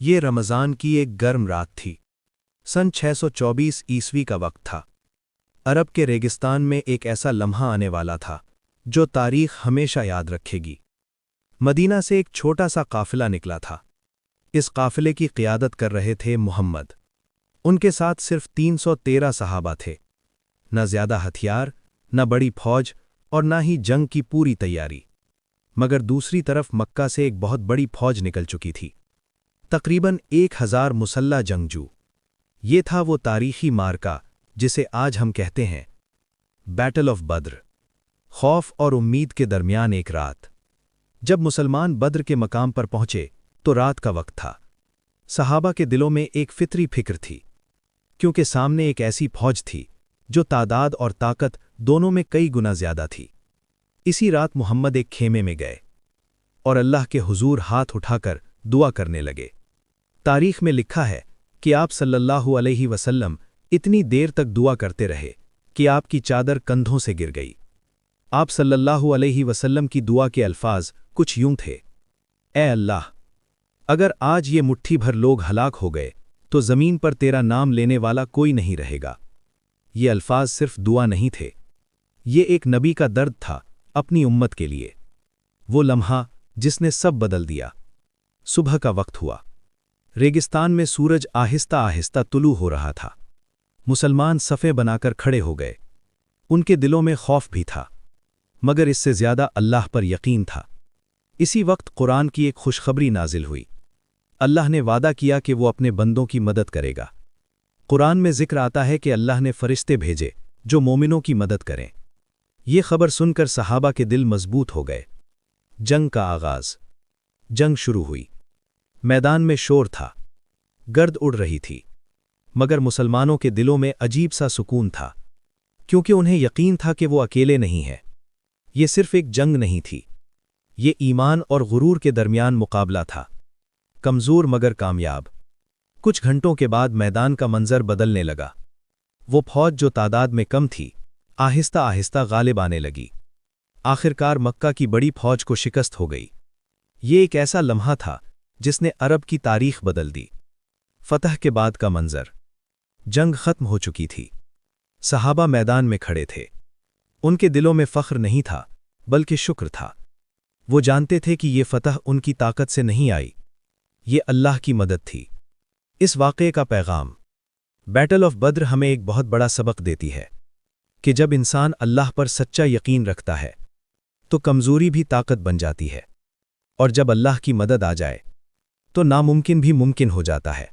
یہ رمضان کی ایک گرم رات تھی۔ سن 624 عیسوی کا وقت تھا۔ عرب کے ریگستان میں ایک ایسا لمحہ آنے والا تھا جو تاریخ ہمیشہ یاد رکھے گی۔ مدینہ سے ایک چھوٹا سا قافلہ نکلا تھا۔ اس قافلے کی قیادت کر رہے تھے محمد۔ ان کے ساتھ صرف 313 صحابہ تھے۔ نہ زیادہ ہتھیار، نہ بڑی فوج، اور نہ ہی جنگ کی پوری تیاری۔ مگر دوسری طرف مکہ سے ایک بہت بڑی فوج نکل چکی تھی، تقریباً 1000 مسلح جنگجو۔ یہ تھا وہ تاریخی معرکہ جسے آج ہم کہتے ہیں بیٹل آف بدر، خوف اور امید کے درمیان ایک رات۔ جب مسلمان بدر کے مقام پر پہنچے تو رات کا وقت تھا۔ صحابہ کے دلوں میں ایک فطری فکر تھی، کیونکہ سامنے ایک ایسی فوج تھی جو تعداد اور طاقت دونوں میں کئی گنا زیادہ تھی۔ اسی رات محمد ایک خیمے میں گئے اور اللہ کے حضور ہاتھ اٹھا کر دعا کرنے لگے۔ تاریخ میں لکھا ہے کہ آپ صلی اللہ علیہ وسلم اتنی دیر تک دعا کرتے رہے کہ آپ کی چادر کندھوں سے گر گئی۔ آپ صلی اللہ علیہ وسلم کی دعا کے الفاظ کچھ یوں تھے: اے اللہ، اگر آج یہ مٹھی بھر لوگ ہلاک ہو گئے تو زمین پر تیرا نام لینے والا کوئی نہیں رہے گا۔ یہ الفاظ صرف دعا نہیں تھے، یہ ایک نبی کا درد تھا اپنی امت کے لیے۔ وہ لمحہ جس نے سب بدل دیا۔ صبح کا وقت ہوا۔ ریگستان میں سورج آہستہ آہستہ طلوع ہو رہا تھا۔ مسلمان صفیں بنا کر کھڑے ہو گئے۔ ان کے دلوں میں خوف بھی تھا، مگر اس سے زیادہ اللہ پر یقین تھا۔ اسی وقت قرآن کی ایک خوشخبری نازل ہوئی۔ اللہ نے وعدہ کیا کہ وہ اپنے بندوں کی مدد کرے گا۔ قرآن میں ذکر آتا ہے کہ اللہ نے فرشتے بھیجے جو مومنوں کی مدد کریں۔ یہ خبر سن کر صحابہ کے دل مضبوط ہو گئے۔ جنگ کا آغاز۔ جنگ شروع ہوئی۔ میدان میں شور تھا، گرد اڑ رہی تھی، مگر مسلمانوں کے دلوں میں عجیب سا سکون تھا، کیونکہ انہیں یقین تھا کہ وہ اکیلے نہیں ہیں۔ یہ صرف ایک جنگ نہیں تھی، یہ ایمان اور غرور کے درمیان مقابلہ تھا، کمزور مگر کامیاب۔ کچھ گھنٹوں کے بعد میدان کا منظر بدلنے لگا۔ وہ فوج جو تعداد میں کم تھی، آہستہ آہستہ غالب آنے لگی۔ آخرکار مکہ کی بڑی فوج کو شکست ہو گئی۔ یہ ایک ایسا لمحہ تھا جس نے عرب کی تاریخ بدل دی۔ فتح کے بعد کا منظر۔ جنگ ختم ہو چکی تھی۔ صحابہ میدان میں کھڑے تھے۔ ان کے دلوں میں فخر نہیں تھا، بلکہ شکر تھا۔ وہ جانتے تھے کہ یہ فتح ان کی طاقت سے نہیں آئی، یہ اللہ کی مدد تھی۔ اس واقعے کا پیغام: بیٹل آف بدر ہمیں ایک بہت بڑا سبق دیتی ہے کہ جب انسان اللہ پر سچا یقین رکھتا ہے تو کمزوری بھی طاقت بن جاتی ہے، اور جب اللہ کی مدد آ جائے تو ناممکن بھی ممکن ہو جاتا ہے۔